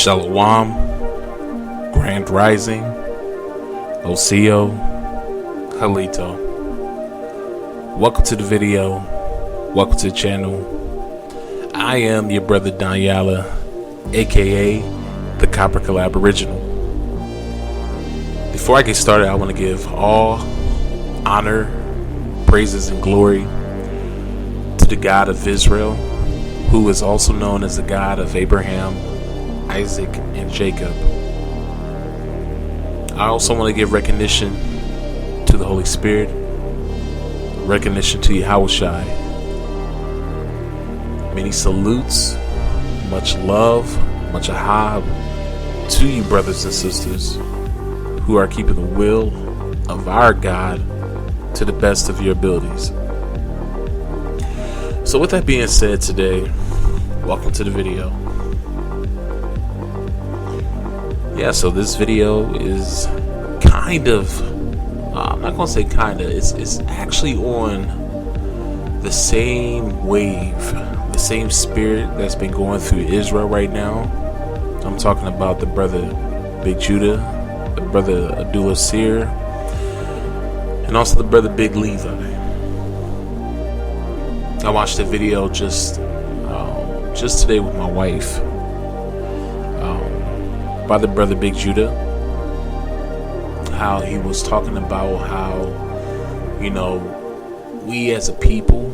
Shalom, Grand Rising, Oseo, Halito. Welcome to the video. Welcome to the channel. I am your brother Danyala, aka the Copper Collab Original. Before I get started, I want to give all honor, praises, and glory to the God of Israel, who is also known as the God of Abraham, Isaac, and Jacob. I also want to give recognition to the Holy Spirit, recognition to Yahushai. Many salutes, much love, much ahab to you brothers and sisters who are keeping the will of our God to the best of your abilities. So with that being said, today, welcome to the video. Yeah, so this video is kind of, I'm not going to say kind of, it's actually on the same wave, the same spirit that's been going through Israel right now. I'm talking about the brother Big Judah, the brother Abdullah Seer, and also the brother Big Levi. I watched the video just today with my wife, by the brother Big Judah, how he was talking about how, we as a people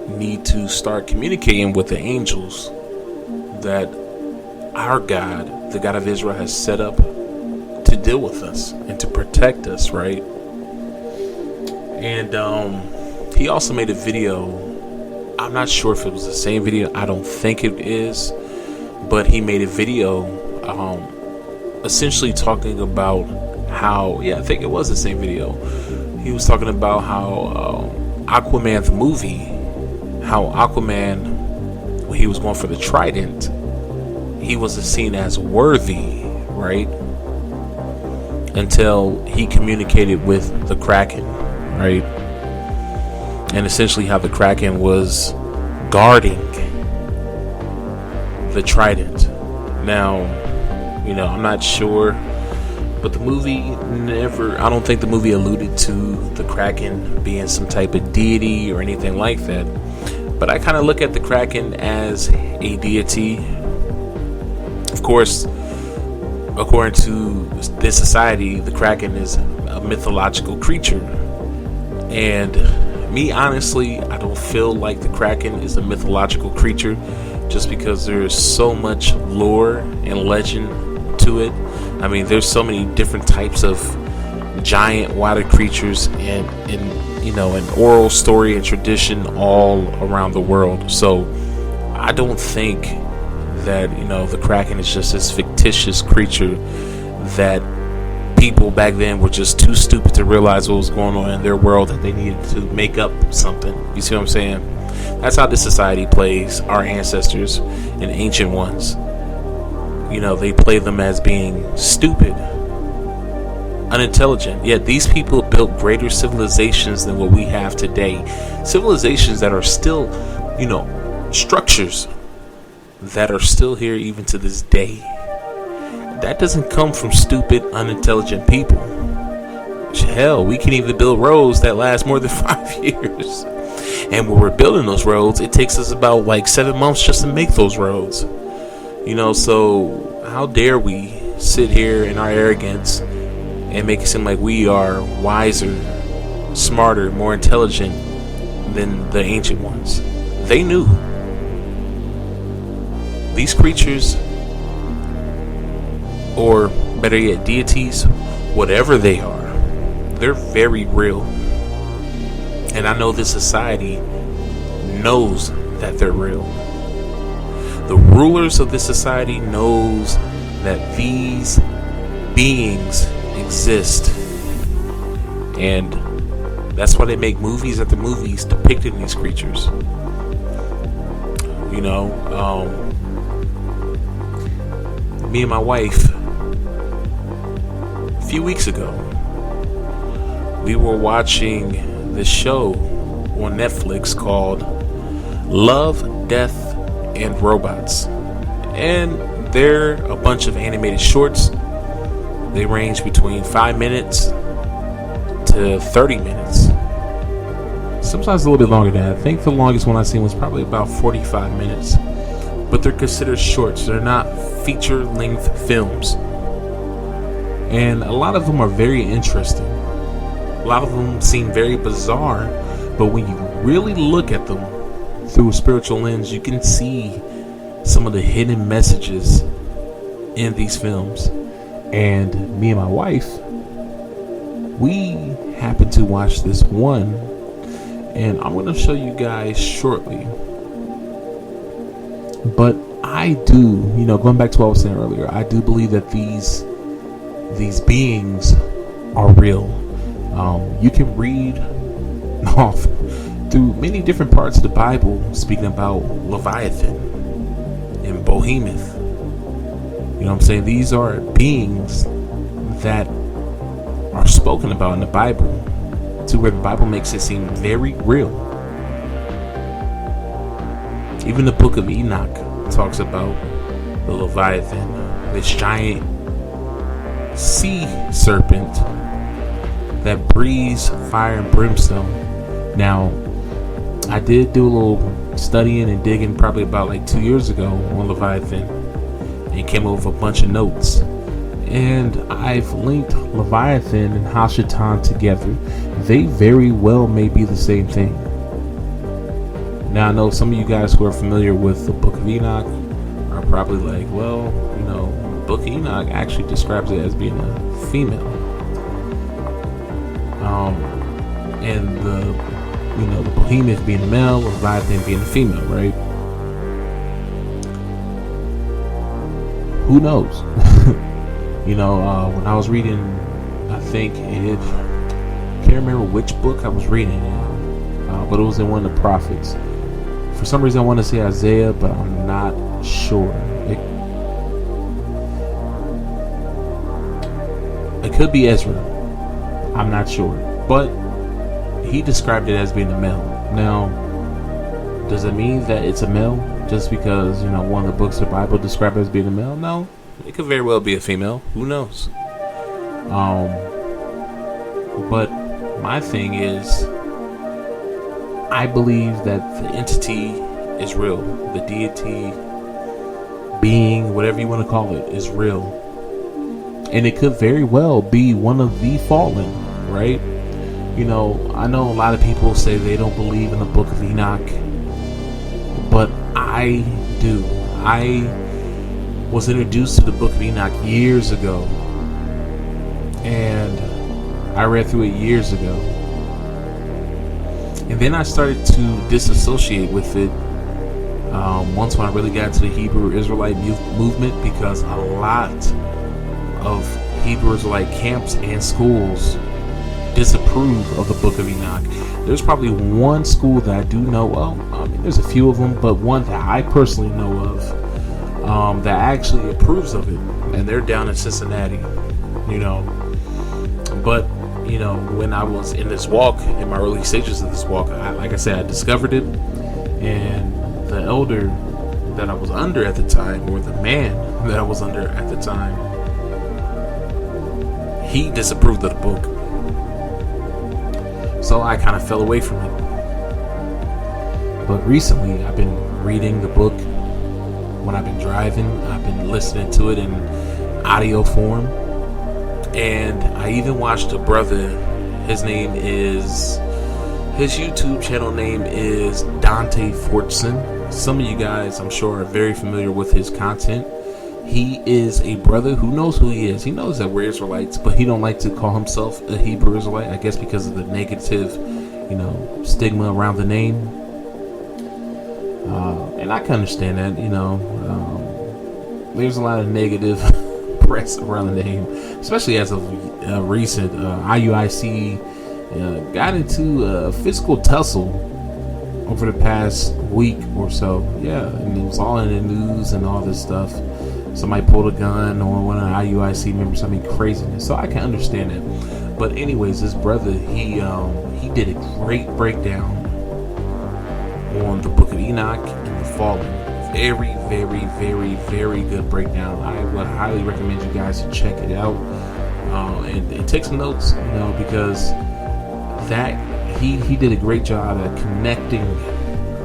need to start communicating with the angels that our God, the God of Israel, has set up to deal with us and to protect us, right? And he also made a video. I'm not sure if it was the same video. I don't think it is, but he made a video essentially talking about how, I think it was the same video. He was talking about how Aquaman the movie, how Aquaman, when he was going for the trident, he wasn't seen as worthy, right? Until he communicated with the Kraken, right? And essentially how the Kraken was guarding the trident. Now, I'm not sure, but the movie I don't think the movie alluded to the Kraken being some type of deity or anything like that. But I kind of look at the Kraken as a deity. Of course, according to this society, the Kraken is a mythological creature. And me, honestly, I don't feel like the Kraken is a mythological creature, just because there's so much lore and legend to it. I mean, there's so many different types of giant water creatures and an oral story and tradition all around the world. So I don't think that the Kraken is just this fictitious creature that people back then were just too stupid to realize what was going on in their world, that they needed to make up something. You see what I'm saying? That's how this society plays our ancestors and ancient ones. They play them as being stupid, unintelligent. Yet these people built greater civilizations than what we have today. Civilizations that are still, structures that are still here even to this day. That doesn't come from stupid, unintelligent people. Hell, we can even build roads that last more than 5 years. And when we're building those roads, it takes us about 7 months just to make those roads. So how dare we sit here in our arrogance and make it seem like we are wiser, smarter, more intelligent than the ancient ones. They knew. These creatures, or better yet, deities, whatever they are, they're very real. And I know this society knows that they're real. The rulers of this society knows that these beings exist. And that's why they make movies after movies depicting these creatures. Me and my wife, a few weeks ago, we were watching this show on Netflix called Love, Death, and Robots. And they're a bunch of animated shorts. They range between 5 minutes to 30 minutes. Sometimes a little bit longer than that. I think the longest one I've seen was probably about 45 minutes. But they're considered shorts. They're not feature-length films. And a lot of them are very interesting. A lot of them seem very bizarre. But when you really look at them through a spiritual lens, you can see some of the hidden messages in these films. And me and my wife, we happened to watch this one, and I'm going to show you guys shortly. But I do, going back to what I was saying earlier, I do believe that these beings are real. You can read off through many different parts of the Bible speaking about Leviathan and Behemoth. You know what I'm saying? These are beings that are spoken about in the Bible, to where the Bible makes it seem very real. Even the book of Enoch talks about the Leviathan, this giant sea serpent that breathes fire and brimstone. Now, I did do a little studying and digging probably about like 2 years ago on Leviathan, and came up with a bunch of notes. And I've linked Leviathan and Hashatan together. They very well may be the same thing. Now, I know some of you guys who are familiar with the Book of Enoch are probably like, well, the Book of Enoch actually describes it as being a female. And the Behemoth being a male, Leviathan being a female, right? Who knows? When I was reading, I can't remember which book I was reading, but it was in one of the prophets. For some reason I want to say Isaiah, but I'm not sure. It could be Ezra. I'm not sure. But he described it as being a male. Now, does it mean that it's a male just because, one of the books of the Bible described it as being a male? No. It could very well be a female. Who knows? But my thing is, I believe that the entity is real. The deity, being, whatever you want to call it, is real. And it could very well be one of the fallen, right? I know a lot of people say they don't believe in the Book of Enoch, but I do. I was introduced to the Book of Enoch years ago, and I read through it years ago, and then I started to disassociate with it once when I really got into the Hebrew Israelite movement, because a lot of Hebrew Israelite camps and schools disapprove of the Book of Enoch. There's probably one school that I do know, there's a few of them, but one that I personally know of that actually approves of it, and they're down in Cincinnati. But when I was in this walk, in my early stages of this walk, like I said, I discovered it, and the elder that I was under at the time, or the man that I was under at the time, he disapproved of the book. So I kind of fell away from it. But recently, I've been reading the book when I've been driving. I've been listening to it in audio form. And I even watched a brother. His YouTube channel name is Donte Fortson. Some of you guys, I'm sure, are very familiar with his content. He is a brother who knows who he is. He knows that we're Israelites, but he don't like to call himself a Hebrew Israelite, I guess because of the negative, stigma around the name. And I can understand that, there's a lot of negative press around the name, especially as of recent. IUIC got into a physical tussle over the past week or so. Yeah, and it was all in the news and all this stuff. Somebody pulled a gun on one of the IUIC members. Craziness. So I can understand that. But anyways, this brother, he did a great breakdown on the Book of Enoch and the Fallen very, very, very, very good breakdown. I would highly recommend you guys to check it out and take some notes, because that he did a great job at connecting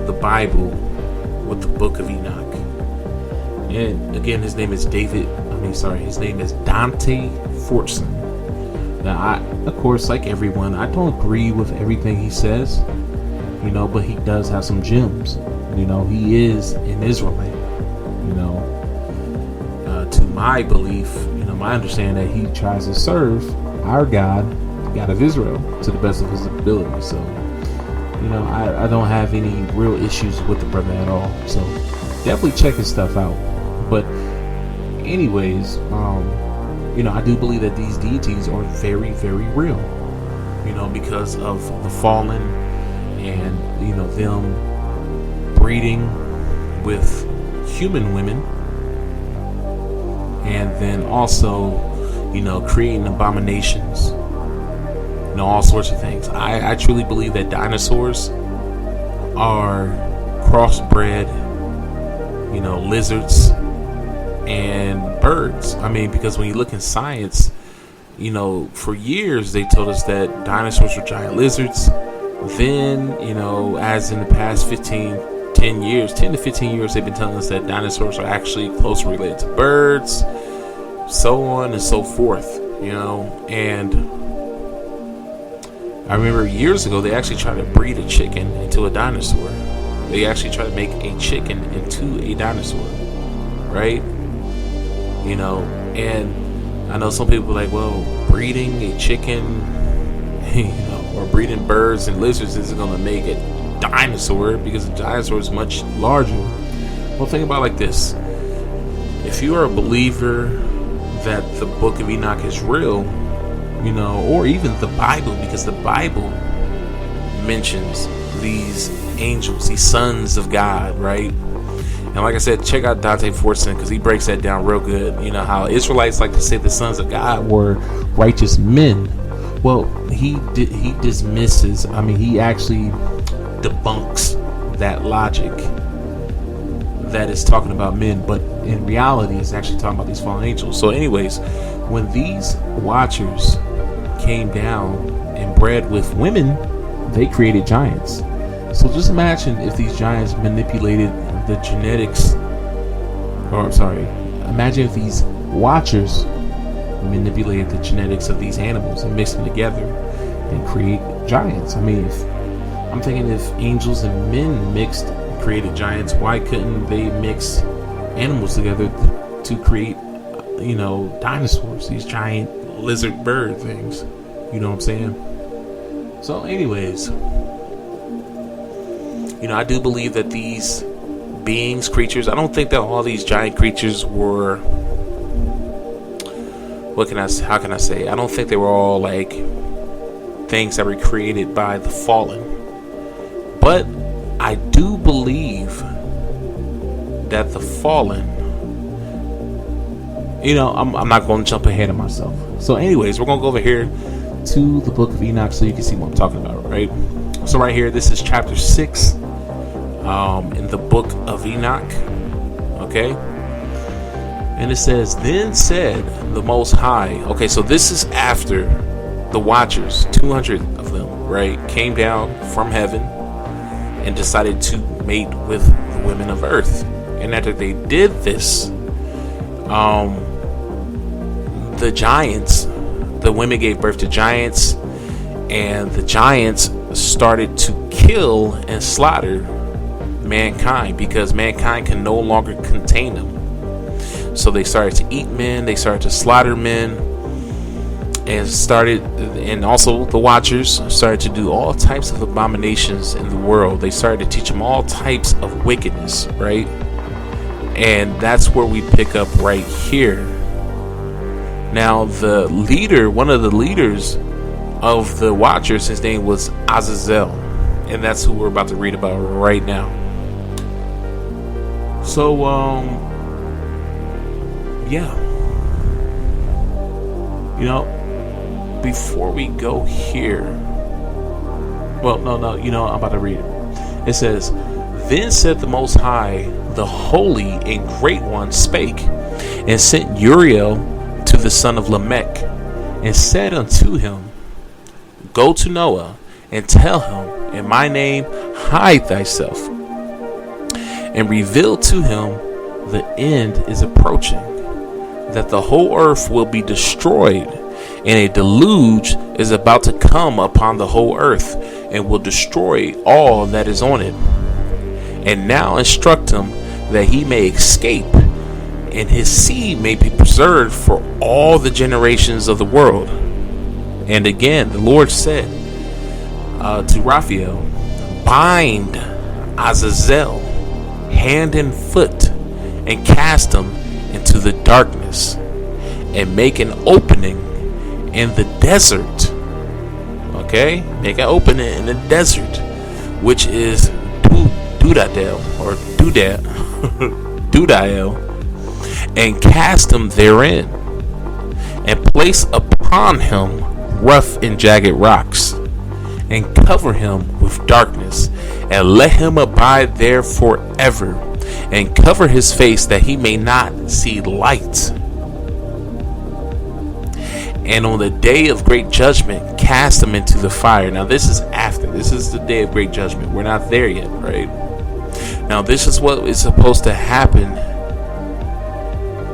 the Bible with the Book of Enoch. And again, his name is his name is Donte Fortson. Now, I, of course, like everyone, I don't agree with everything he says, but he does have some gems. He is an Israelite. To my belief, my understanding that he tries to serve our God, the God of Israel, to the best of his ability. So, I don't have any real issues with the brother at all. So, definitely check his stuff out. But, anyways, I do believe that these deities are very, very real. Because of the fallen and them breeding with human women, and then also creating abominations, all sorts of things. I truly believe that dinosaurs are crossbred lizards and birds. Because when you look in science, for years they told us that dinosaurs were giant lizards. Then, as in the past 10 to 15 years, they've been telling us that dinosaurs are actually closely related to birds, so on and so forth, and I remember years ago, they actually tried to breed a chicken into a dinosaur. They actually tried to make a chicken into a dinosaur, right? And I know some people are like, well, breeding a chicken, or breeding birds and lizards isn't going to make it dinosaur, because a dinosaur is much larger. Well, think about it like this: if you are a believer that the Book of Enoch is real, or even the Bible, because the Bible mentions these angels, these sons of God, right? And like I said, check out Donte Fortson, because he breaks that down real good. How Israelites like to say the sons of God were righteous men. Well, he dismisses, he actually debunks that logic that is talking about men, but in reality it's actually talking about these fallen angels. So anyways, when these watchers came down and bred with women, they created giants. So just imagine if these giants manipulated the genetics, imagine if these watchers manipulated the genetics of these animals and mixed them together and create giants. I'm thinking if angels and men mixed, created giants, why couldn't they mix animals together to create, dinosaurs, these giant lizard bird things? You know what I'm saying? So anyways, I do believe that these beings, creatures, I don't think that all these giant creatures were, how can I say? I don't think they were all like things that were created by the fallen. But I do believe that the fallen, I'm not going to jump ahead of myself. So anyways, we're going to go over here to the Book of Enoch so you can see what I'm talking about, right? So right here, this is chapter 6 in the Book of Enoch, okay? And it says, "Then said the Most High," okay, so this is after the Watchers, 200 of them, right, came down from heaven and decided to mate with the women of earth. And after they did this, the giants, the women gave birth to giants, and the giants started to kill and slaughter mankind because mankind can no longer contain them. So they started to eat men, they started to slaughter men, and also the Watchers started to do all types of abominations in the world. They started to teach them all types of wickedness, right? And that's where we pick up right here. Now the leader, one of the leaders of the Watchers, his name was Raziel, and that's who we're about to read about right now. So yeah, before we go here, well, no, I'm about to read it. It says, Then said the Most High, the Holy and Great One, spake, and sent Uriel to the son of Lamech, and said unto him, Go to Noah, and tell him, in my name hide thyself, and reveal to him the end is approaching, that the whole earth will be destroyed, and a deluge is about to come upon the whole earth, and will destroy all that is on it. And now instruct him that he may escape, and his seed may be preserved for all the generations of the world. And again, the Lord said to Raziel, Bind Azazel hand and foot, and cast him into the darkness, and make an opening in the desert. Okay, make an opening in the desert, which is Dudael or Dudael, and cast him therein, and place upon him rough and jagged rocks, and cover him with darkness, and let him abide there forever, and cover his face that he may not see light. And on the day of great judgment, cast him into the fire. Now this is after. This is the day of great judgment. We're not there yet, right? Now this is what is supposed to happen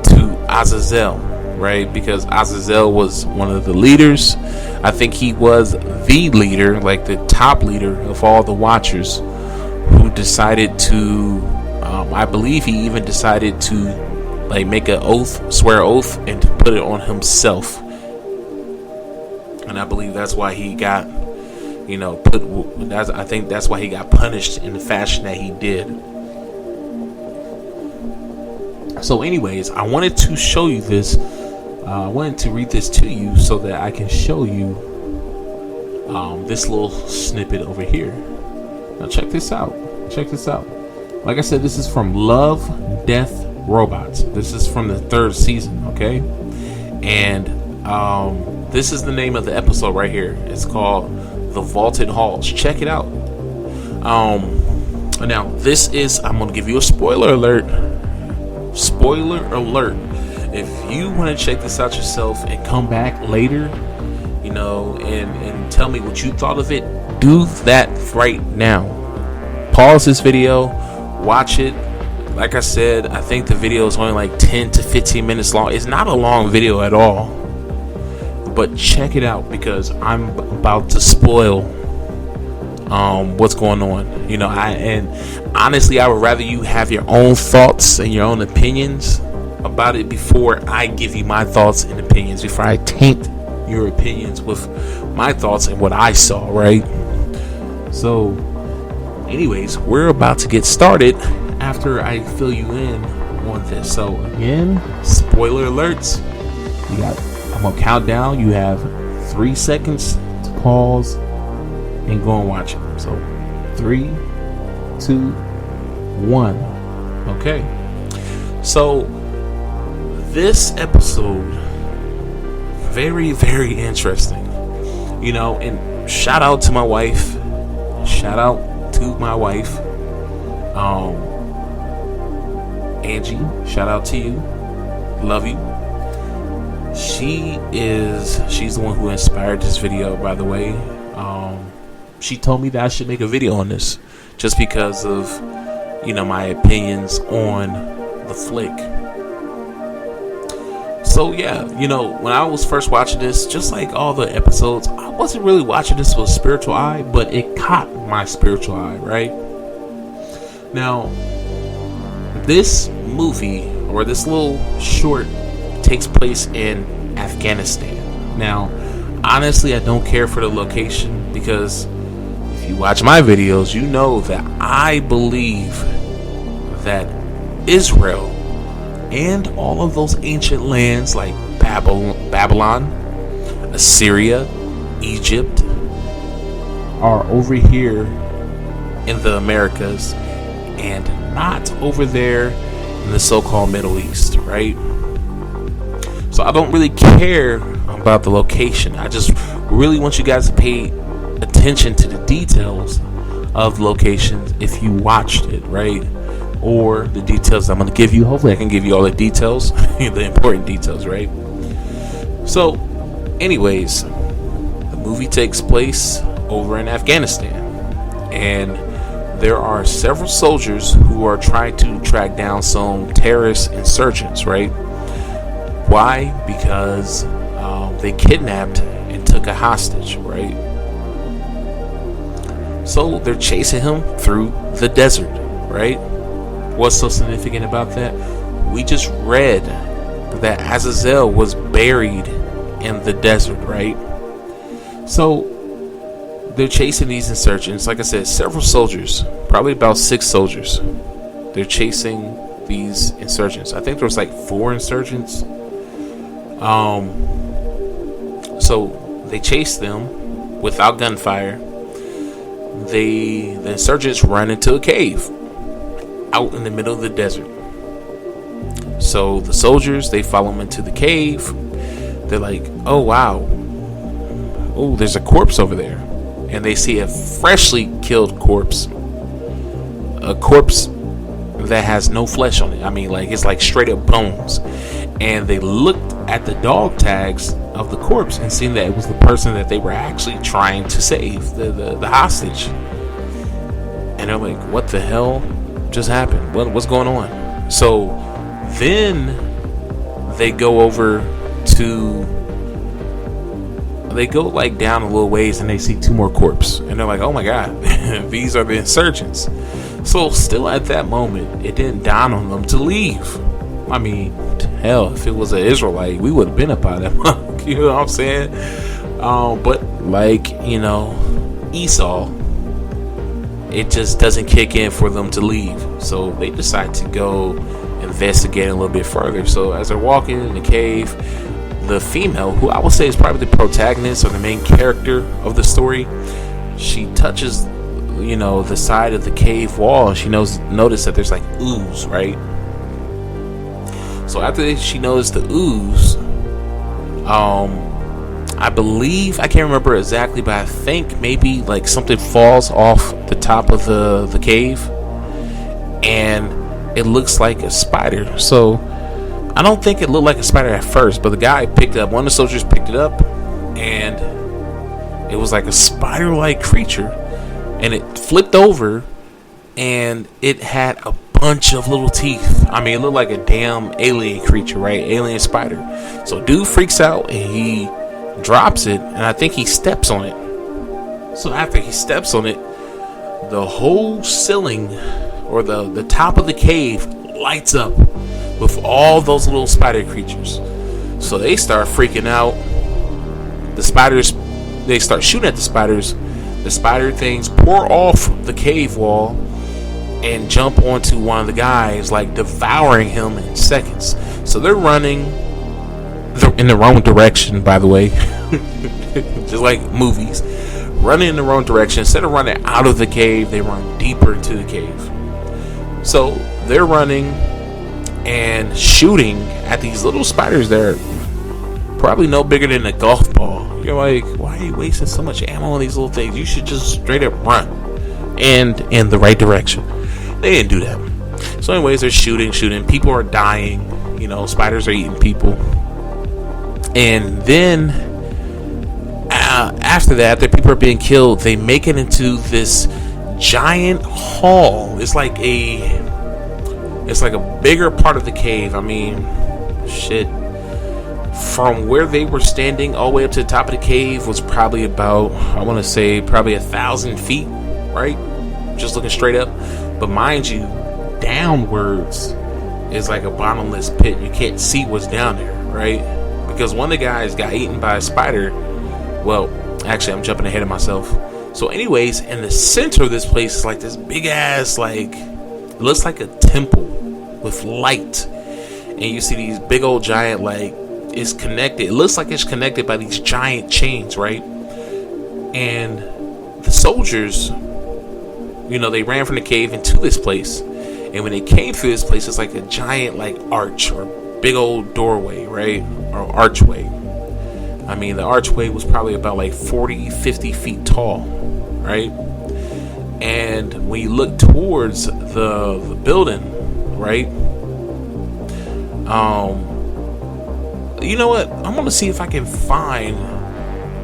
to Azazel, right? Because Azazel was one of the leaders. I think he was the leader, like the top leader of all the Watchers, who decided to, I believe he even decided to like make an oath, swear oath, and to put it on himself. And I believe that's why he got, I think that's why he got punished in the fashion that he did. So anyways, I wanted to show you this. I wanted to read this to you so that I can show you this little snippet over here. Now check this out. Check this out. Like I said, this is from Love, Death, Robots. This is from the 3rd season, okay? And this is the name of the episode right here. It's called The Vaulted Halls. Check it out. Now this is, I'm going to give you a spoiler alert. Spoiler alert. If you want to check this out yourself and come back later, and tell me what you thought of it, do that right now. Pause this video, watch it. Like I said, I think the video is only like 10 to 15 minutes long. It's not a long video at all. But check it out, because I'm about to spoil what's going on. And honestly, I would rather you have your own thoughts and your own opinions about it before I give you my thoughts and opinions, before I taint your opinions with my thoughts and what I saw, right? So anyways, we're about to get started after I fill you in on this. So again, spoiler alerts. I'm gonna count down. You have 3 seconds to pause and go and watch it. So 3, 2, 1. Okay. So this episode, very, very interesting. And shout out to my wife. Shout out to my wife, Angie. Shout out to you. Love you. She's the one who inspired this video, by the way. She told me that I should make a video on this just because of my opinions on the flick. So yeah, when I was first watching this, just like all the episodes, I wasn't really watching this with a spiritual eye, but it caught my spiritual eye, right? Now, this movie, or this little short, takes place in Afghanistan. Now, honestly, I don't care for the location, because if you watch my videos, you know that I believe that Israel and all of those ancient lands like Babylon, Assyria, Egypt are over here in the Americas and not over there in the so-called Middle East, right? So I don't really care about the location. I just really want you guys to pay attention to the details of locations if you watched it, right? Or the details I'm going to give you. Hopefully I can give you all the details, the important details, right? So, anyways, the movie takes place over in Afghanistan, and there are several soldiers who are trying to track down some terrorist insurgents, right? Why? Because they kidnapped and took a hostage, right? So they're chasing him through the desert, right? What's so significant about that? We just read that Raziel was buried in the desert, right? So they're chasing these insurgents. Like I said, several soldiers, probably about 6 soldiers. They're chasing these insurgents. I think there was like 4 insurgents. So they chase them without gunfire. The insurgents run into a cave out in the middle of the desert. So the soldiers, they follow them into the cave. They're like, oh wow, oh, there's a corpse over there. And they see a freshly killed corpse, a corpse that has no flesh on it. I mean, like, it's like straight up bones. And they looked at the dog tags of the corpse and seen that it was the person that they were actually trying to save, the hostage. And they're like, what the hell just happened? What's going on? So then they go over to, they go like down a little ways and they see 2 more corpses, and they're like, oh my god, these are the insurgents. So still at that moment, it didn't dawn on them to leave. I mean, hell, if it was an Israelite, we would have been up out of them. You know what I'm saying? But like, you know, Esau, it just doesn't kick in for them to leave. So they decide to go investigate a little bit further. So as they're walking in the cave, the female, who I would say is probably the protagonist or the main character of the story, she touches, you know, the side of the cave wall. She noticed that there's like ooze, right? So after she noticed the ooze, I believe, I can't remember exactly, but I think maybe like something falls off the top of the cave, and it looks like a spider. So I don't think it looked like a spider at first, but the guy picked it up, one of the soldiers picked it up, and it was like a spider-like creature, and it flipped over, and it had a bunch of little teeth. I mean, it looked like a damn alien creature, right? Alien spider. So dude freaks out and he drops it, and I think he steps on it. So after he steps on it, the whole ceiling or the top of the cave lights up with all those little spider creatures. So they start freaking out. The spiders, they start shooting at the spiders. The spider things pour off the cave wall and jump onto one of the guys, like devouring him in seconds. So they're running in the wrong direction, by the way. Just like movies, running in the wrong direction. Instead of running out of the cave, they run deeper into the cave. So they're running and shooting at these little spiders that are probably no bigger than a golf ball. You're like, why are you wasting so much ammo on these little things? You should just straight up run and in the right direction. They didn't do that. So anyways, they're shooting. People are dying. You know, spiders are eating people. And then after that, the people are being killed. They make it into this giant hall. It's like a bigger part of the cave. I mean, shit. From where they were standing all the way up to the top of the cave was probably about, I want to say, probably 1,000 feet, right? Just looking straight up. But mind you, downwards is like a bottomless pit. You can't see what's down there, right? Because one of the guys got eaten by a spider. Well, actually, I'm jumping ahead of myself. So anyways, in the center of this place is like this big ass, like, it looks like a temple with light. And you see these big old giant, like, it's connected. It looks like it's connected by these giant chains, right? And the soldiers, you know, they ran from the cave into this place. And when they came through this place, it's like a giant, like, arch or big old doorway, right? Or archway. I mean, the archway was probably about like 40, 50 feet tall, right? And when you look towards the building, right? You know what? I'm gonna see if I can find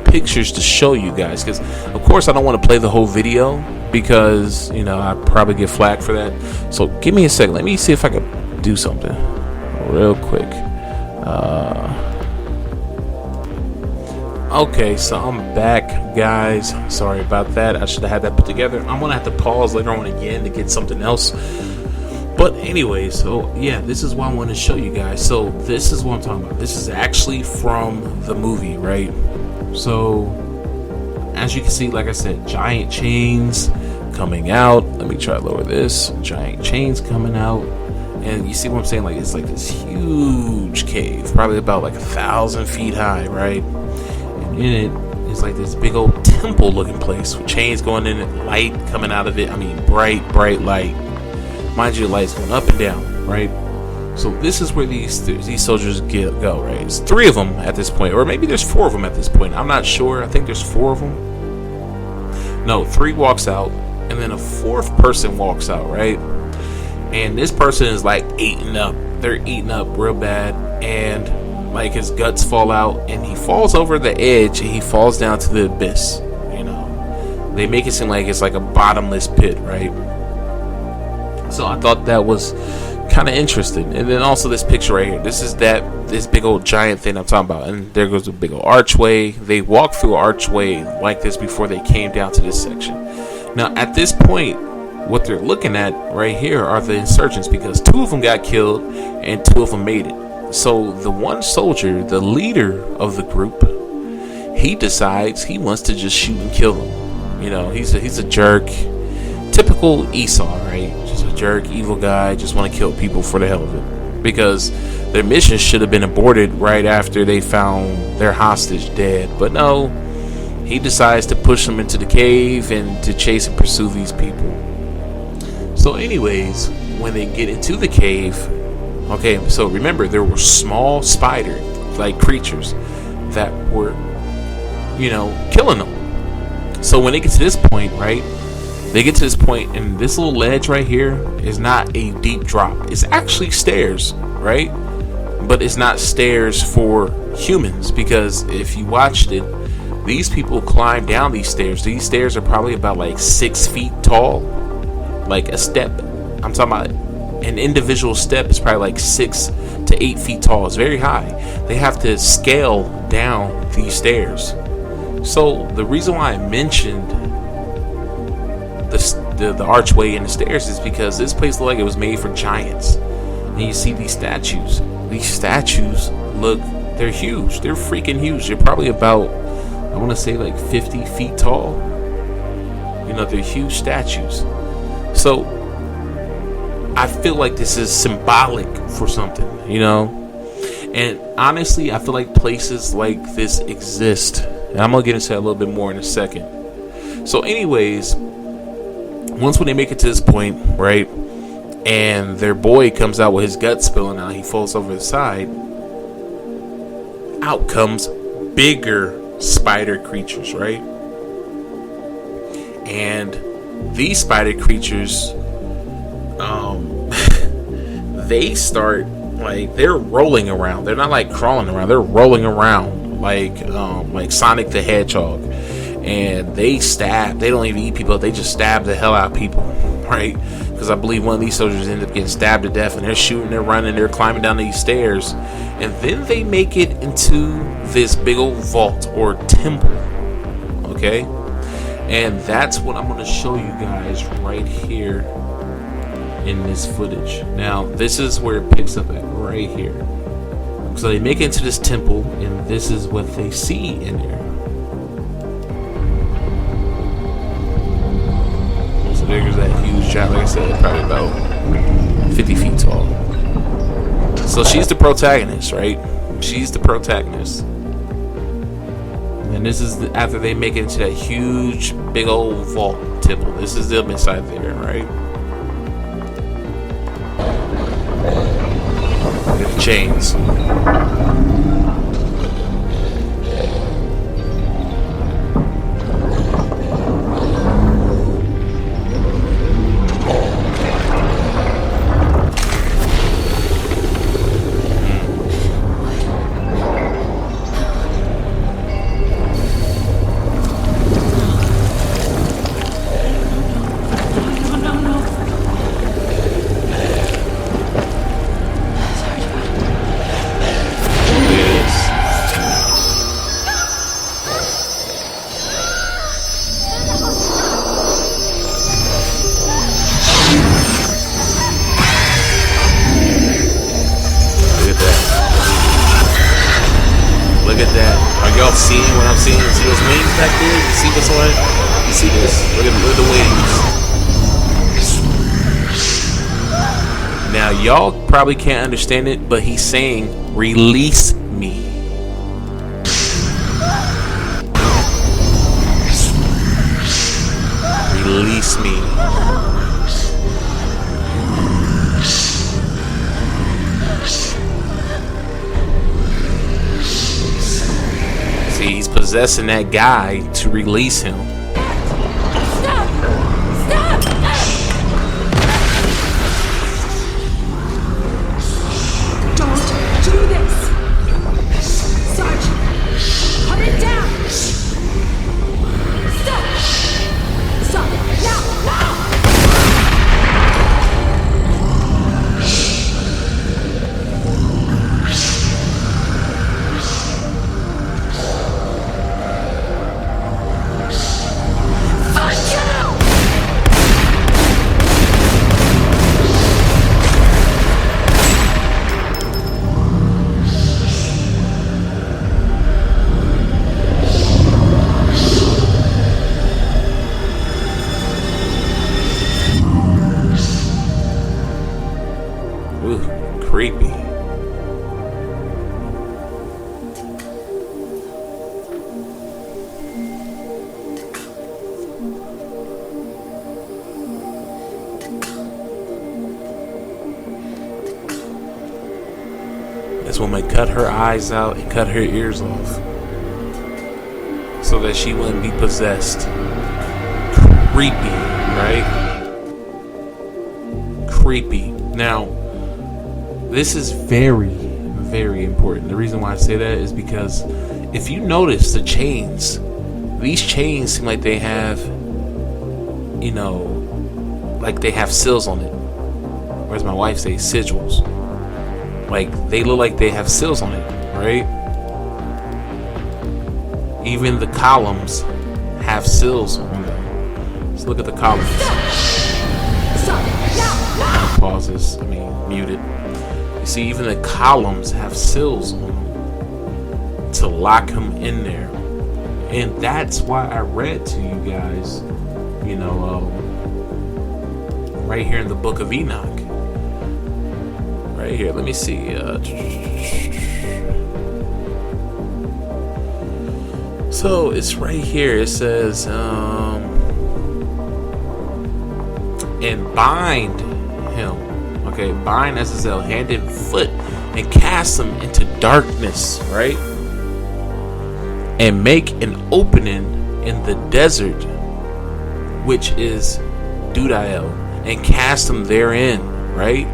pictures to show you guys, because of course I don't want to play the whole video because I probably get flagged for that. So give me a second. Let me see if I can do something real quick. Okay, so I'm back, guys. Sorry about that. I should have had that put together. I'm gonna have to pause later on again to get something else. But anyway, so yeah, this is what I want to show you guys. So this is what I'm talking about. This is actually from the movie, right? So as you can see, like I said, giant chains coming out. Let me try to lower this. Giant chains coming out. And you see what I'm saying? Like, it's like this huge cave, probably about like 1,000 feet high, right? And in it is like this big old temple looking place with chains going in it, light coming out of it. I mean, bright light. Mind you, the lights going up and down, right? So this is where these soldiers go, right? It's 3 of them at this point, or maybe there's 4 of them at this point. I'm not sure. I think there's 4 of them. No, 3 walks out, and then a 4th person walks out, right? And this person is like eating up. They're eating up real bad, and like his guts fall out, and he falls over the edge, and he falls down to the abyss. They make it seem like it's like a bottomless pit, right? So I thought that was kind of interesting. And then also this picture right here. This is this big old giant thing I'm talking about. And there goes a big old archway. They walked through an archway like this before they came down to this section. Now at this point, what they're looking at right here are the insurgents, because 2 of them got killed and 2 of them made it. So the one soldier, the leader of the group, he decides he wants to just shoot and kill them. He's a jerk. Typical Esau, right? Just a jerk, evil guy, just want to kill people for the hell of it. Because their mission should have been aborted right after they found their hostage dead. But no, he decides to push them into the cave and to chase and pursue these people. So anyways, when they get into the cave, okay, so remember, there were small spider-like creatures that were, killing them. So when they get to this point, right? They get to this point, and this little ledge right here is not a deep drop. It's actually stairs, right? But it's not stairs for humans, because if you watched it, these people climb down these stairs. These stairs are probably about like 6 feet tall, like a step. I'm talking about an individual step is probably like 6 to 8 feet tall. It's very high. They have to scale down these stairs. So the reason why I mentioned the archway and the stairs is because this place looked like it was made for giants. And you see these statues. These statues they're huge. They're freaking huge. They're probably about, I want to say like 50 feet tall. They're huge statues. So I feel like this is symbolic for something, And honestly, I feel like places like this exist. And I'm going to get into that a little bit more in a second. So anyways, once when they make it to this point, right, and their boy comes out with his guts spilling out, he falls over the side, out comes bigger spider creatures, right? And these spider creatures, they start, like, they're rolling around. They're not like crawling around, they're rolling around like Sonic the Hedgehog. And they don't even eat people, they just stab the hell out of people, right? Because I believe one of these soldiers ended up getting stabbed to death, and they're shooting, they're running, they're climbing down these stairs, and then they make it into this big old vault or temple, okay? And that's what I'm going to show you guys right here in this footage. Now, this is where it picks up at, right here. So they make it into this temple, and this is what they see in there. So there's that huge giant, like I said, probably about 50 feet tall. So she's the protagonist, right? She's the protagonist. And this is after they make it into that huge, big old vault temple. This is them inside there, right? Look at the chains. Are y'all seeing what I'm seeing? See those wings back there? You see what's on it? You see this? Look at the wings. Now y'all probably can't understand it, but he's saying, "Release me." Release me. See, he's possessing that guy to release him. Stop! Stop! Don't do this! Sarge, put it down! Stop! Stop! Now! Now! Ooh, creepy. This woman cut her eyes out and cut her ears off so that she wouldn't be possessed. Creepy, right? Creepy. Now, this is very, very important. The reason why I say that is because if you notice the chains, these chains seem like they have, like they have seals on it. Or as my wife says, sigils. Like, they look like they have seals on it, right? Even the columns have seals on them. Let's look at the columns. Pause this. Mute it. You see, even the columns have seals on them to lock him in there. And that's why I read to you guys, right here in the book of Enoch. Right here, let me see. So it's right here. It says, and bind him. Okay, bind Raziel hand and foot and cast him into darkness, right? And make an opening in the desert, which is Dudael, and cast him therein, right?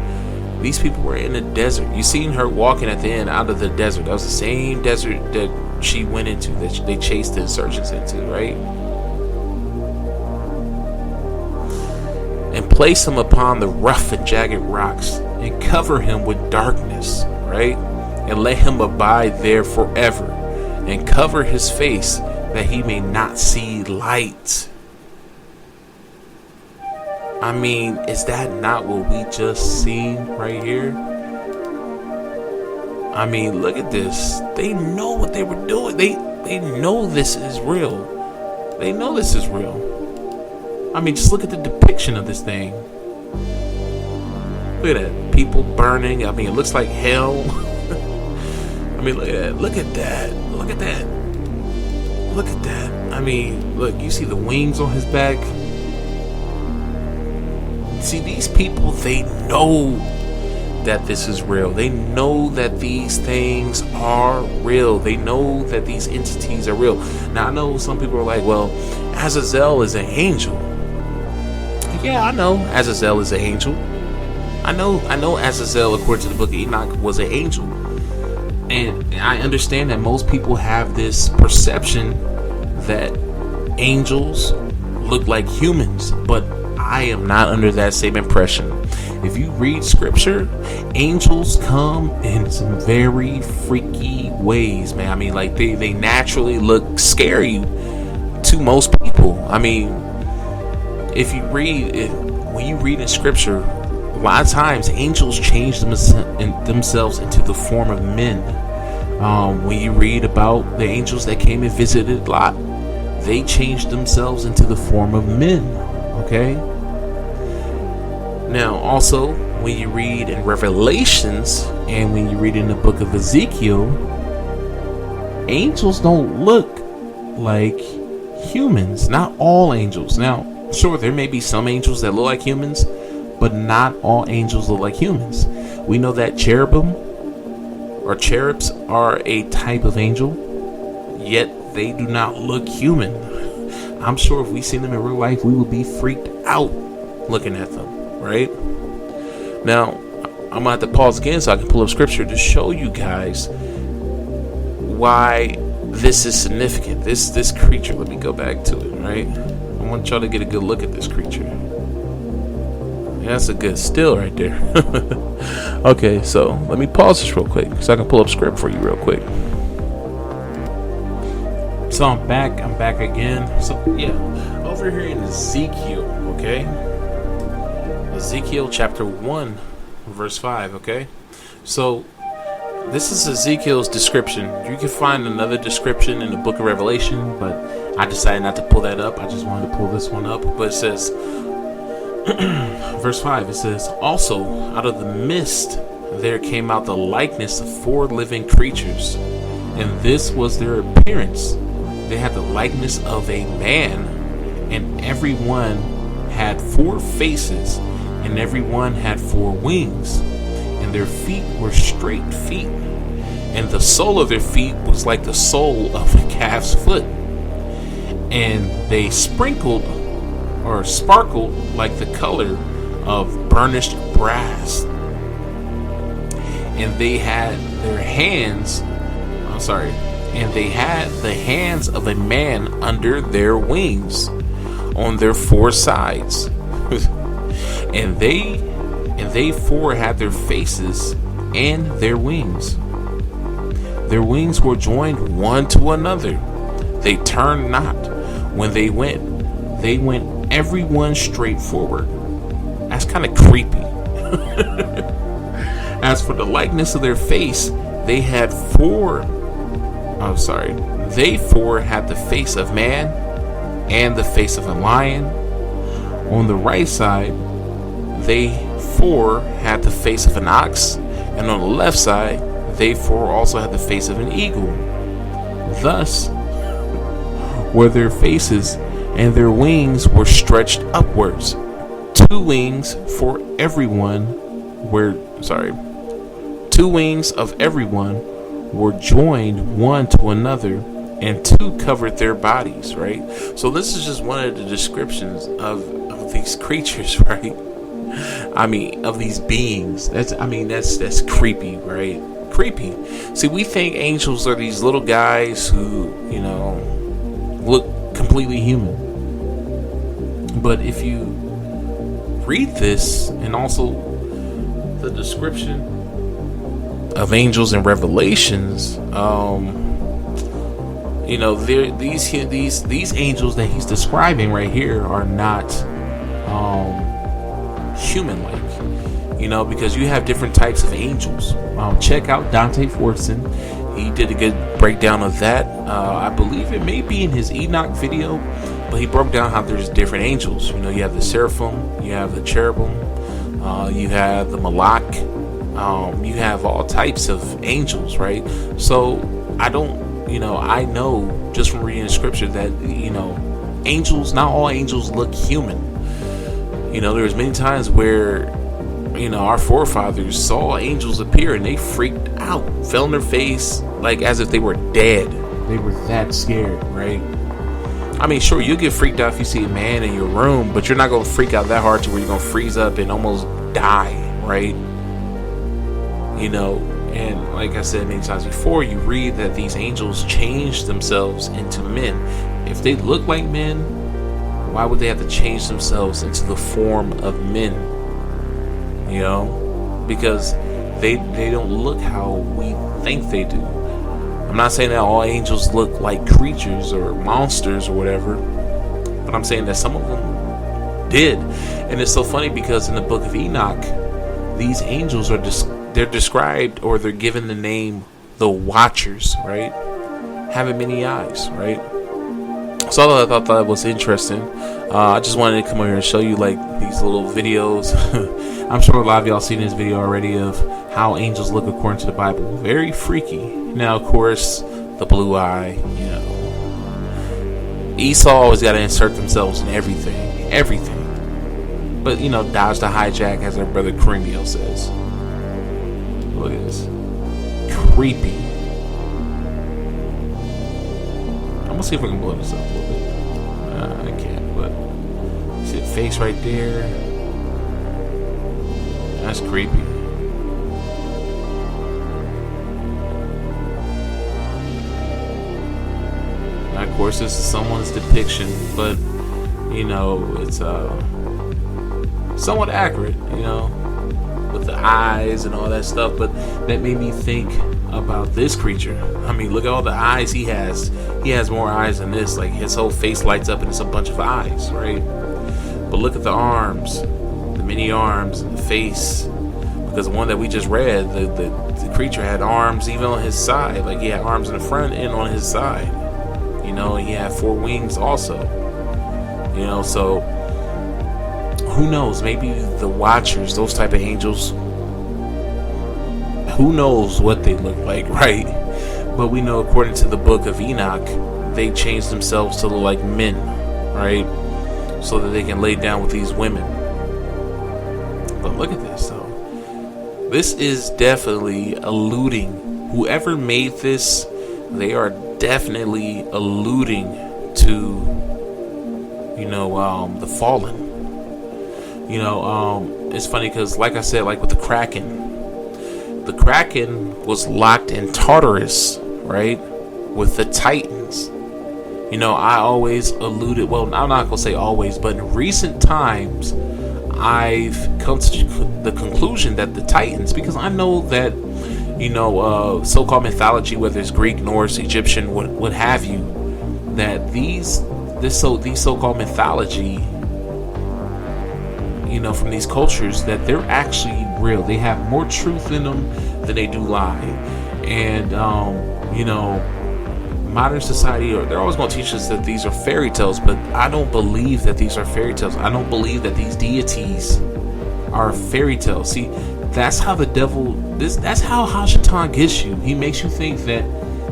These people were in the desert. You seen her walking at the end out of the desert. That was the same desert that she went into, that they chased the insurgents into, right? And place him upon the rough and jagged rocks and cover him with darkness, right? And let him abide there forever and cover his face that he may not see light. Is that not what we just seen right here? Look at this. They know what they were doing. They know this is real. They know this is real. Just look at the depiction of this thing. Look at that. People burning. It looks like hell. Look at that. Look at that. Look at that. Look at that. Look, you see the wings on his back? See, these people, they know that this is real. They know that these things are real. They know that these entities are real. Now, I know some people are like, well, Raziel is an angel. Yeah, I know Raziel is an angel. I know Raziel, according to the book of Enoch, was an angel. And I understand that most people have this perception that angels look like humans, but I am not under that same impression. If you read scripture, angels come in some very freaky ways, man. They naturally look scary to most people. If you read it, when you read in scripture, a lot of times angels change themselves into the form of men. When you read about the angels that came and visited Lot, they changed themselves into the form of men. Okay. Now, also, when you read in Revelations and when you read in the book of Ezekiel, angels don't look like humans. Not all angels. Now, sure, there may be some angels that look like humans, but not all angels look like humans. We know that cherubim or cherubs are a type of angel, yet they do not look human. I'm sure if we seen them in real life, we would be freaked out looking at them, right? Now, I'm gonna have to pause again so I can pull up scripture to show you guys why this is significant. This creature, let me go back to it, right? I want y'all to get a good look at this creature. Yeah, that's a good still right there. Okay, so let me pause this real quick so I can pull up script for you real quick. So I'm back again. So yeah, over here in Ezekiel, okay? Ezekiel chapter 1, verse 5, okay? So this is Ezekiel's description. You can find another description in the book of Revelation, but I decided not to pull that up. I just wanted to pull this one up. But it says, verse 5, it says, also out of the mist there came out the likeness of 4 living creatures, and this was their appearance. They had the likeness of a man, and every one had 4 faces, and every one had 4 wings, and their feet were straight feet, and the sole of their feet was like the sole of a calf's foot, and they sprinkled or sparkled like the color of burnished brass, and they had their hands, and they had the hands of a man under their wings on their 4 sides. and they 4 had their faces and their wings. Their wings were joined one to another. They turned not. When they went every one straight forward. That's kind of creepy. As for the likeness of their face, they 4 had the face of man and the face of a lion. On the right side, they 4 had the face of an ox, and on the left side, they 4 also had the face of an eagle. Thus were their faces, and their wings were stretched upwards. 2 wings for everyone two wings of everyone were joined one to another, and 2 covered their bodies, right? So this is just one of the descriptions of these creatures, right? I mean, of these beings. That's creepy, right? Creepy. See, we think angels are these little guys who, look completely human. But if you read this, and also the description of angels in Revelations, these angels that he's describing right here are not human-like, because you have different types of angels. Check out Donte Fortson. He did a good breakdown of that. I believe it may be in his Enoch video, but he broke down how there's different angels. You have the seraphim, you have the cherubim, you have the malak, you have all types of angels, right? So I know just from reading the scripture that angels, not all angels look human. There's many times where our forefathers saw angels appear and they freaked out, fell on their face like as if they were dead. They were that scared, right? I mean, sure, you get freaked out if you see a man in your room, but you're not going to freak out that hard to where you're going to freeze up and almost die, right? And like I said many times before, you read that these angels change themselves into men. If they look like men, why would they have to change themselves into the form of men? Because they don't look how we think they do. I'm not saying that all angels look like creatures or monsters or whatever, but I'm saying that some of them did. And it's so funny because in the book of Enoch, these angels they're described, or they're given the name the watchers, right, having many eyes, right? So I thought that was interesting. I just wanted to come over here and show you like these little videos. I'm sure a lot of y'all seen this video already of how angels look according to the Bible. Very freaky. Now, of course, the blue eye, you know. Esau always got to insert themselves in everything. But, you know, dodge the hijack, as our brother Cremio says. Look at this. Creepy. I'm going to see if I can blow this up a little bit. I can't, but see the face right there? That's creepy. Now, of course, this is someone's depiction, but, you know, it's somewhat accurate, you know, with the eyes and all that stuff. But that made me think about this creature. I mean, look at all the eyes he has. He has more eyes than this. Like, his whole face lights up and it's a bunch of eyes, right? But look at the arms, the many arms, and the face. Because the one that we just read, the creature had arms even on his side. Like, he had arms in the front and on his side. You know, he had 4 wings also. You know, so who knows? Maybe the watchers, those type of angels, who knows what they look like, right? But we know, according to the book of Enoch, they changed themselves to look like men, right? So that they can lay down with these women. But look at this, though. This is definitely alluding. Whoever made this, they are definitely alluding to, you know, the fallen. You know, it's funny because, like I said, like with the Kraken was locked in Tartarus, right, with the Titans. You know, I always alluded, well, I'm not going to say always, but in recent times, I've come to the conclusion that the Titans, because I know that, you know, so-called mythology, whether it's Greek, Norse, Egyptian, what have you, that these so-called mythology, you know, from these cultures, that they're actually real. They have more truth in them than they do lie. And you know, modern society, they're always going to teach us that these are fairy tales, but I don't believe that these are fairy tales. I don't believe that these deities are fairy tales. See, that's how the devil, that's how Hashatan gets you. He makes you think that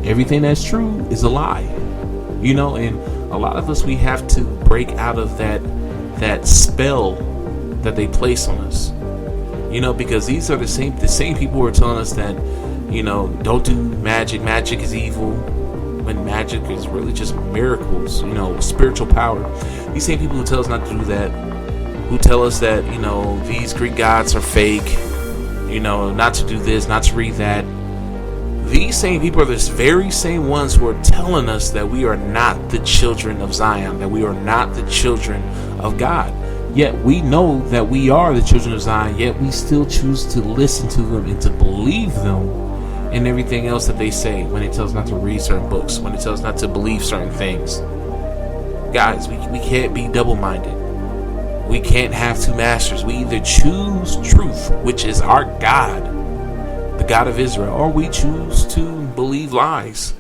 everything that's true is a lie. You know, and a lot of us, we have to break out of that spell that they place on us. You know, because these are the same people who are telling us that, you know, don't do magic. Magic is evil. When magic is really just miracles, you know, spiritual power. These same people who tell us not to do that, who tell us that, you know, these Greek gods are fake, you know, not to do this, not to read that. These same people are the very same ones who are telling us that we are not the children of Zion, that we are not the children of God. Yet we know that we are the children of Zion, yet we still choose to listen to them and to believe them and everything else that they say when they tell us not to read certain books, when they tell us not to believe certain things. Guys, we can't be double-minded. We can't have two masters. We either choose truth, which is our God, the God of Israel, or we choose to believe lies.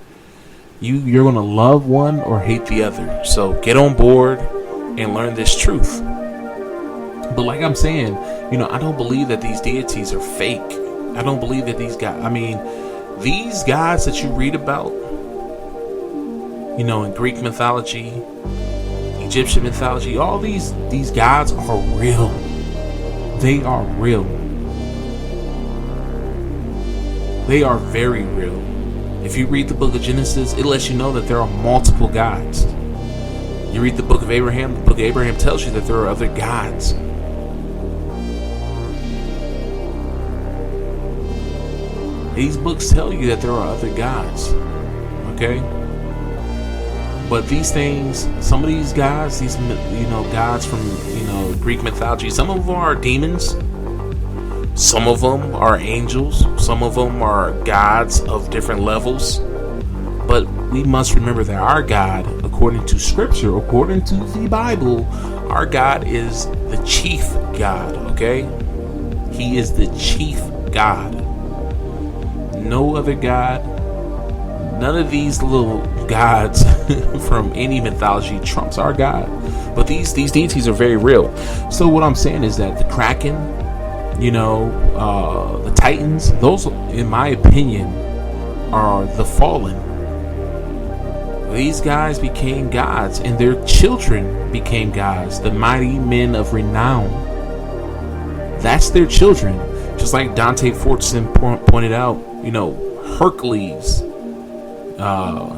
You're going to love one or hate the other. So get on board and learn this truth. But like I'm saying, you know, I don't believe that these deities are fake. I don't believe that these guys, I mean, these gods that you read about, you know, in Greek mythology, Egyptian mythology, all these gods are real. They are real. They are very real. If you read the book of Genesis, it lets you know that there are multiple gods. You read the book of Abraham, the book of Abraham tells you that there are other gods. These books tell you that there are other gods. Okay? But these things, some of these gods, these, you know, gods from, you know, Greek mythology, some of them are demons. Some of them are angels. Some of them are gods of different levels. But we must remember that our God, according to Scripture, according to the Bible, our God is the chief God, okay? He is the chief God. No other God None of these little gods from any mythology trumps our God. But these deities are very real. So what I'm saying is that the Kraken, the Titans, those, in my opinion, are the fallen. These guys became gods, and their children became gods. The mighty men of renown. That's their children. Just like Donte Fortson pointed out, Hercules.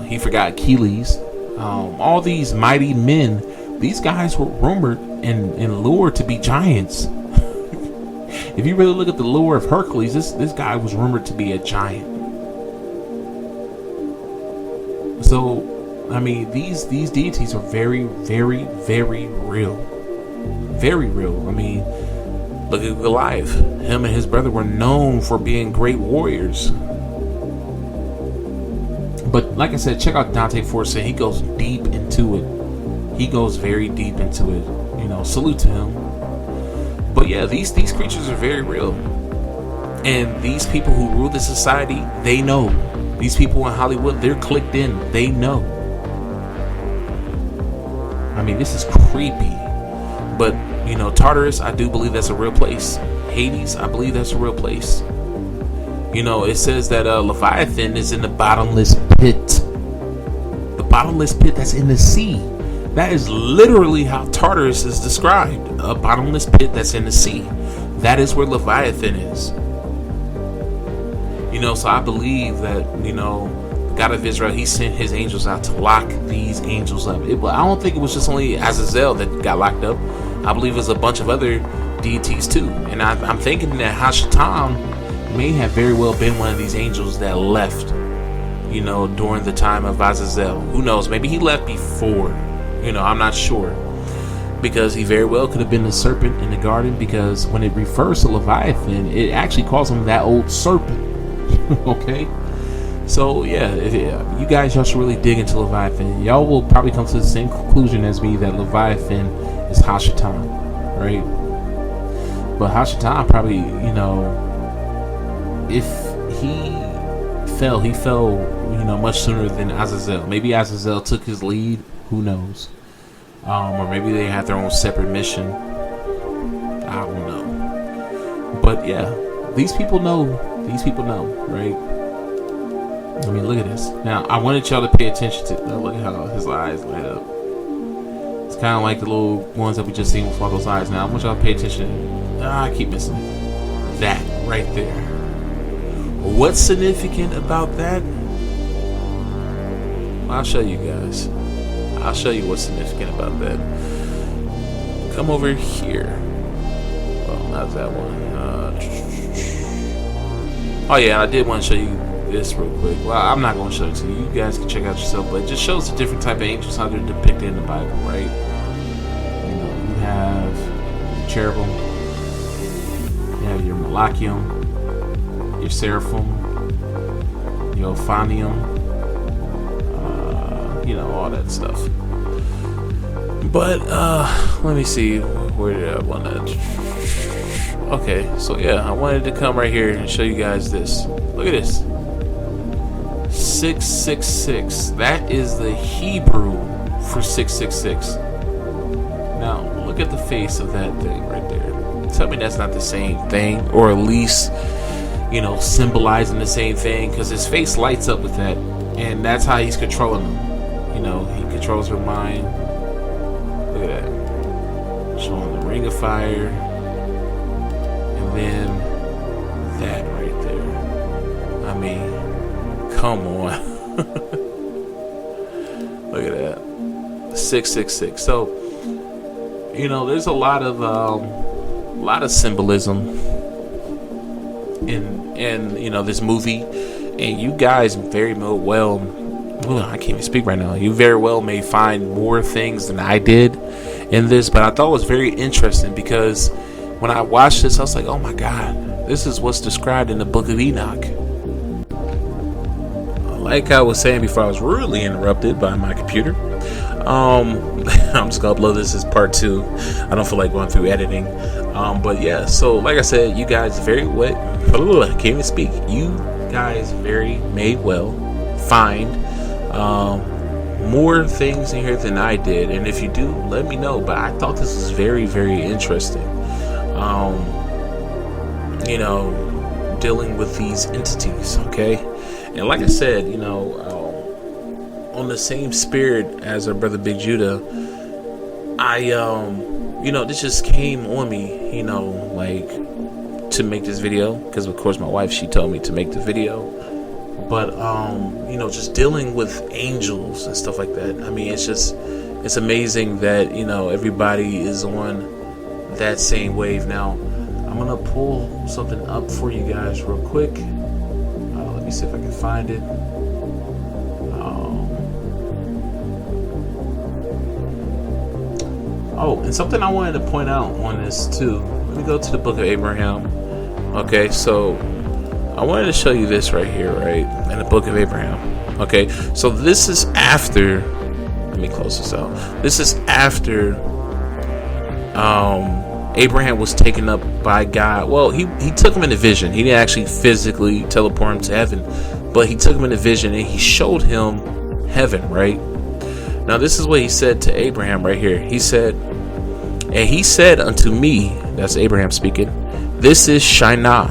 He forgot Achilles. All these mighty men. These guys were rumored and lured to be giants. If you really look at the lore of Hercules, this guy was rumored to be a giant. So, I mean, these deities are very, very, very real. Very real. I mean, look at Goliath. Him and his brother were known for being great warriors. But like I said, check out Donte Fortson. He goes deep into it. He goes very deep into it. Salute to him. But yeah, these creatures are very real. And these people who rule the society, they know. These people in Hollywood, they're clicked in. They know. I mean, this is creepy. But, Tartarus, I do believe that's a real place. Hades, I believe that's a real place. It says that Leviathan is in the bottomless pit. The bottomless pit that's in the sea. That is literally how Tartarus is described. A bottomless pit that's in the sea. That is where Leviathan is. So I believe that, the God of Israel, he sent his angels out to lock these angels up. I don't think it was just only Raziel that got locked up. I believe it was a bunch of other deities too. And I'm thinking that Hashatan may have very well been one of these angels that left, during the time of Raziel. Who knows? Maybe he left before. I'm not sure. Because he very well could have been the serpent in the garden. Because when it refers to Leviathan, it actually calls him that old serpent. Okay? So, yeah, you guys, y'all should really dig into Leviathan. Y'all will probably come to the same conclusion as me that Leviathan is Hashatan. Right? But Hashatan probably, if he fell, much sooner than Azazel. Maybe Azazel took his lead. Who knows? Or maybe they have their own separate mission. I don't know. But yeah, these people know, right? I mean, look at this. Now, I wanted y'all to pay attention to. Look at how his eyes light up. It's kind of like the little ones that we just seen with those eyes. Now, I want y'all to pay attention. I keep missing that right there. What's significant about that? I'll show you guys. I'll show you what's significant about that. Come over here. Oh, not that one. Oh yeah, I did want to show you this real quick. Well, I'm not going to show it to you. You guys can check out yourself. But it just shows the different type of angels, how they're depicted in the Bible, right? You have your cherubim. You have your malachium. Your seraphim. Your ophanium. All that stuff. But let me see, where did I want to? Okay, so yeah, I wanted to come right here and show you guys this. Look at this. 666. That is the Hebrew for 666. Now look at the face of that thing right there. Tell me that's not the same thing, or at least symbolizing the same thing, because his face lights up with that, and that's how he's controlling them. He controls her mind. Look at that. Showing the ring of fire. And then that right there. I mean, come on. Look at that. 666. So, there's a lot of symbolism in this movie. And you guys very well, I can't even speak right now. You very well may find more things than I did in this, but I thought it was very interesting because when I watched this, I was like, oh my God, this is what's described in the book of Enoch. Like I was saying before, I was rudely interrupted by my computer. I'm just gonna upload this as part 2. I don't feel like going through editing. But yeah, so like I said, you guys very well, can't even speak. You guys very may well find more things in here than I did, and if you do, let me know. But I thought this was very, very interesting. Dealing with these entities, okay? And like I said, on the same spirit as our brother Big Judah, this just came on me, to make this video, because of course my wife, she told me to make the video. But just dealing with angels and stuff like that, I mean, it's amazing that everybody is on that same wave. Now I'm gonna pull something up for you guys real quick. Let me see if I can find it. And something I wanted to point out on this too. Let me go to the book of Abraham. Okay, so I wanted to show you this right here, right? In the book of Abraham. Okay, so this is after, let me close this out. This is after Abraham was taken up by God. Well, he took him in a vision. He didn't actually physically teleport him to heaven, but he took him in a vision and he showed him heaven, right? Now this is what he said to Abraham right here. He said, and he said unto me, that's Abraham speaking, this is Shinar,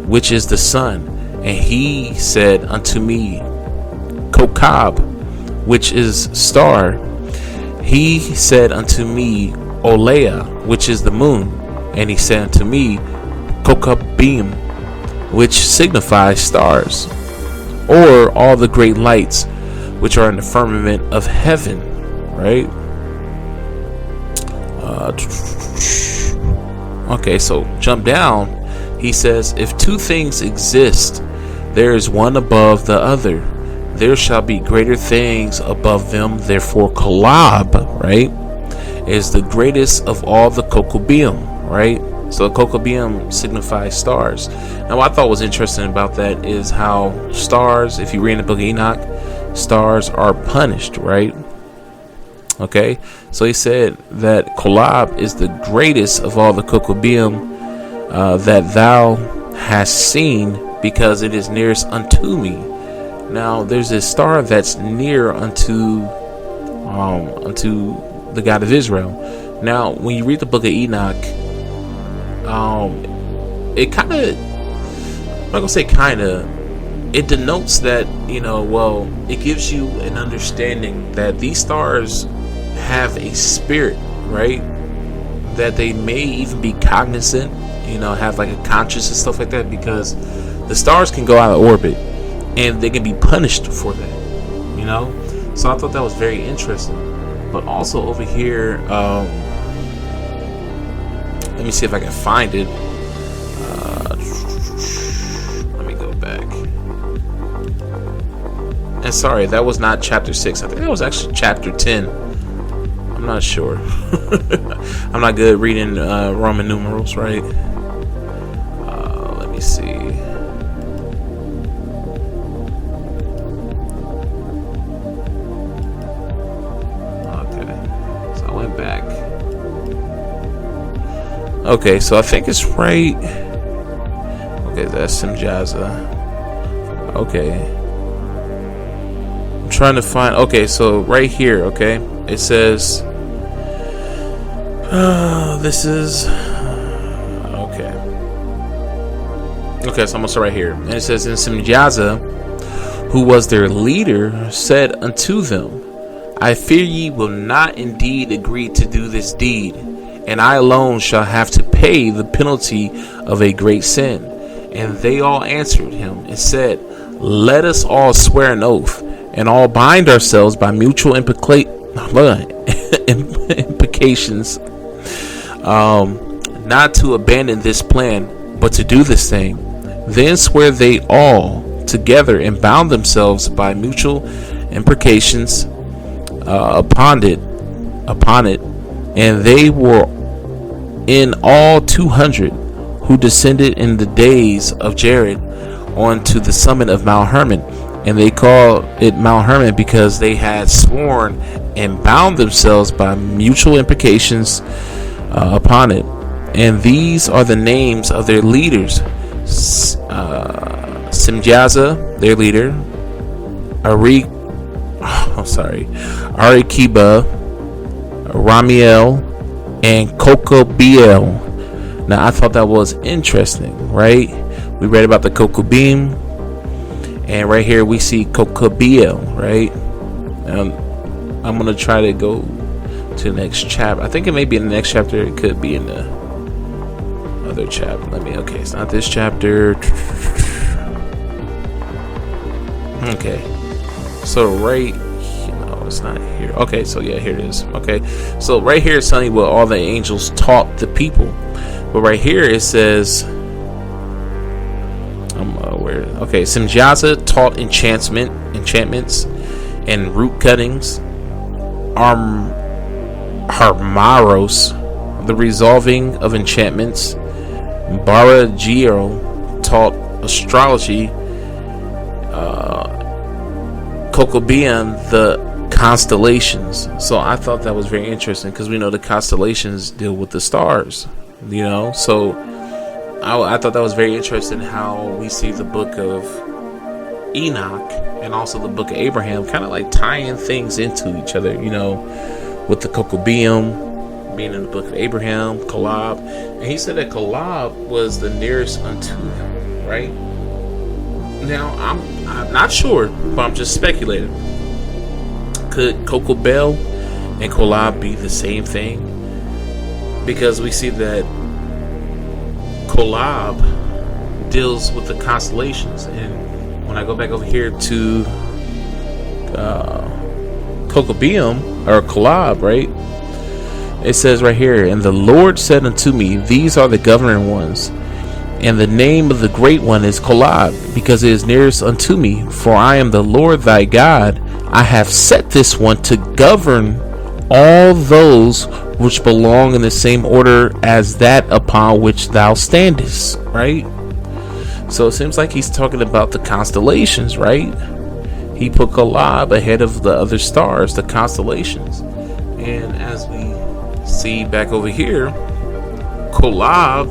which is the sun. And he said unto me, Kokab, which is star. He said unto me, Olea, which is the moon. And he said unto me, Kokabim, which signifies stars, or all the great lights which are in the firmament of heaven, right? Okay, so jump down. He says, if two things exist, there is one above the other. There shall be greater things above them. Therefore, Kolab, right, is the greatest of all the Kokobim, right? So Kokobim signifies stars. Now, what I thought was interesting about that is how stars, if you read in the book of Enoch, stars are punished, right? Okay, so he said that Kolab is the greatest of all the Kokobim that thou hast seen, because it is nearest unto me. Now, there's this star that's near unto the God of Israel. Now, when you read the book of Enoch, it kind of, I'm not gonna say kind of, it denotes that, it gives you an understanding that these stars have a spirit, right? That they may even be cognizant, have like a conscience and stuff like that, because the stars can go out of orbit and they can be punished for that, So I thought that was very interesting. But also over here, let me see if I can find it. Let me go back. And sorry, that was not chapter 6. I think that was actually chapter 10. I'm not sure. I'm not good at reading Roman numerals, right? Let me see. Okay, so I went back. Okay, so I think it's right. Okay, that's Simjaza. Okay, I'm trying to find. Okay, so right here. Okay, it says. This is okay. Okay, so I'm also right here, and it says, and Simjaza, who was their leader, said unto them, I fear ye will not indeed agree to do this deed, and I alone shall have to pay the penalty of a great sin. And they all answered him and said, let us all swear an oath, and all bind ourselves by mutual implications, not to abandon this plan, but to do this thing. Then swear they all together and bound themselves by mutual imprecations upon it, and they were in all 200 who descended in the days of Jared onto the summit of Mount Hermon. And they call it Mount Hermon because they had sworn and bound themselves by mutual imprecations upon it. And these are the names of their leaders: Simjaza, their leader, Arequipa, Ramiel, and Cocobiel. Now, I thought that was interesting, right? We read about the cocoa bean, and right here we see Cocobiel, right? I'm gonna try to go to the next chapter. I think it may be in the next chapter. It could be in the other chapter. Okay, it's not this chapter. Okay, so it's not here. Okay, so yeah, here it is. Okay, so right here it's telling you what all the angels taught the people, but right here it says, okay, Simjaza taught enchantments and root cuttings. Harmaros, the resolving of enchantments. Baragiro taught astrology. Kokobian, the constellations. So I thought that was very interesting because we know the constellations deal with the stars, so I thought that was very interesting how we see the book of Enoch and also the book of Abraham kind of like tying things into each other, with the Kokobium being in the book of Abraham, Kolob, and he said that Kolob was the nearest unto him, right? Now I'm not sure, but I'm just speculating. Could Kokobel and Kolob be the same thing? Because we see that Kolob deals with the constellations, and when I go back over here to Kokobium or Kolob, right? It says right here, and the Lord said unto me, these are the governing ones, and the name of the great one is Kolob, because it is nearest unto me. For I am the Lord thy God. I have set this one to govern all those which belong in the same order as that upon which thou standest. Right? So it seems like he's talking about the constellations, right? He put Kolob ahead of the other stars, the constellations. And as we see back over here, Kolob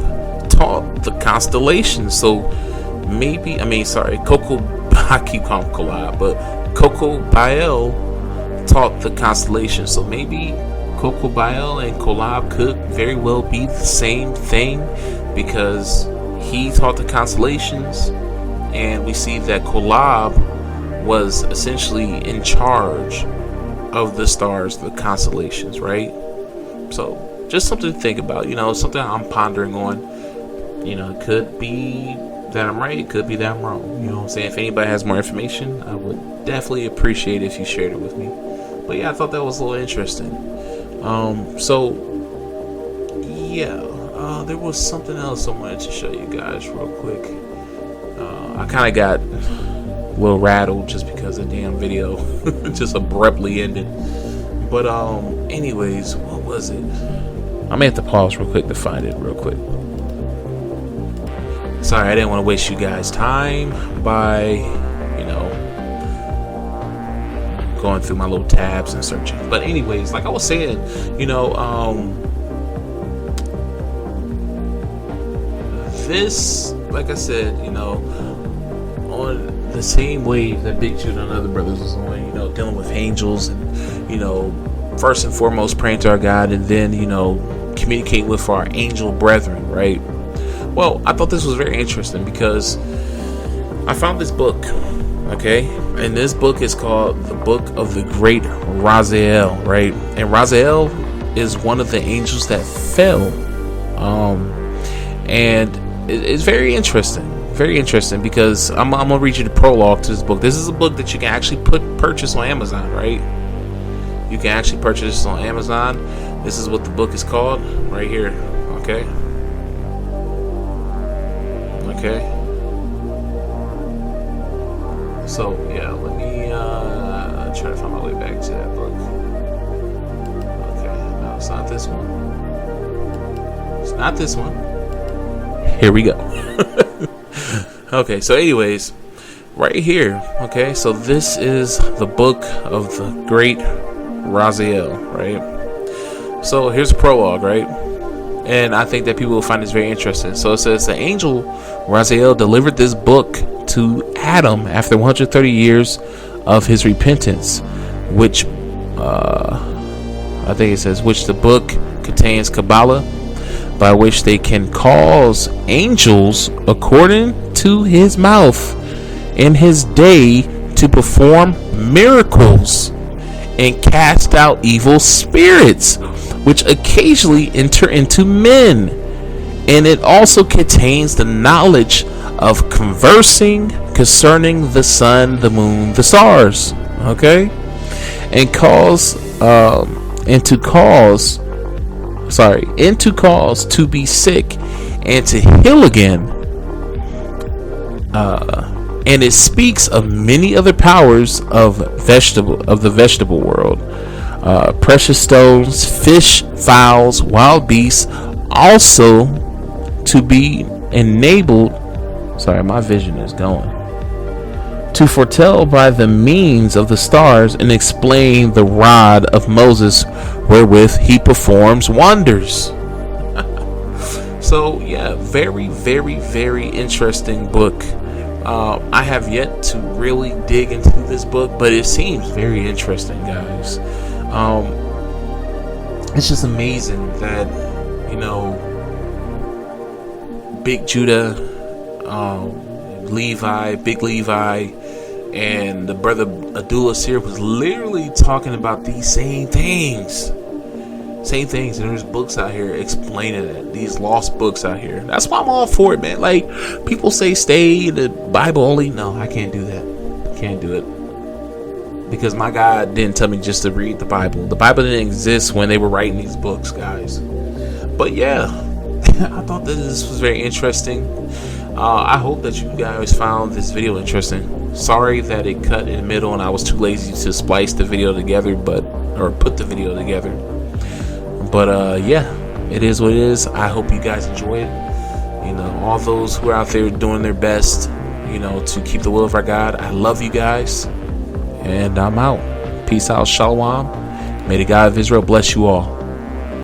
taught the constellations. So maybe, I keep calling him Kolob, but Kokobiel taught the constellations. So maybe Kokobiel and Kolob could very well be the same thing, because he taught the constellations, and we see that Kolob was essentially in charge of the stars, the constellations, right? So just something to think about, something I'm pondering on. It could be that I'm right, it could be that I'm wrong. You know what I'm saying? If anybody has more information, I would definitely appreciate it if you shared it with me. But yeah, I thought that was a little interesting. There was something else I wanted to show you guys real quick. I kind of got a little rattled just because the damn video just abruptly ended. But anyways, what was it? I may have to pause real quick to find it real quick. Sorry, I didn't want to waste you guys' time by, going through my little tabs and searching. But anyways, like I was saying, this, like I said, on the same wave that Big Judah and other brothers was on, dealing with angels and, first and foremost praying to our God, and then, communicating with our angel brethren, right? Well, I thought this was very interesting because I found this book, okay? And this book is called the Book of the Great Raziel, right? And Raziel is one of the angels that fell. And it's very interesting because I'm going to read you the prologue to this book. This is a book that you can actually purchase on Amazon, right? You can actually purchase this on Amazon. This is what the book is called right here, okay? Okay. So yeah, let me try to find my way back to that book. Okay, no, it's not this one. It's not this one. Here we go. Okay, so anyways, right here. Okay, so this is the book of the Great Raziel, right? So here's a prologue, right? And I think that people will find this very interesting. So it says, the angel Raziel delivered this book to Adam after 130 years of his repentance, which I think it says, which the book contains Kabbalah, by which they can cause angels according to his mouth in his day to perform miracles and cast out evil spirits, which occasionally enter into men. And it also contains the knowledge of conversing concerning the sun, the moon, the stars. Okay, and to cause to be sick and to heal again. And it speaks of many other powers of the vegetable world, precious stones, fish, fowls, wild beasts, also to be enabled. Sorry, my vision is going. To foretell by the means of the stars and explain the rod of Moses wherewith he performs wonders. So yeah, very, very, very interesting book. I have yet to really dig into this book, but it seems very interesting, guys. It's just amazing that, Big Judah, Big Levi, and the brother Adullah Seer was literally talking about these same things. And there's books out here explaining it. These lost books out here. That's why I'm all for it, man. Like, people say stay in the Bible only. No, I can't do that. Can't do it. Because my God didn't tell me just to read the Bible. The Bible didn't exist when they were writing these books, guys. But yeah, I thought that this was very interesting. I hope that you guys found this video interesting. Sorry that it cut in the middle and I was too lazy to splice the video together, or put the video together. But yeah, it is what it is. I hope you guys enjoy it. All those who are out there doing their best, to keep the will of our God. I love you guys, and I'm out. Peace out, shalom. May the God of Israel bless you all.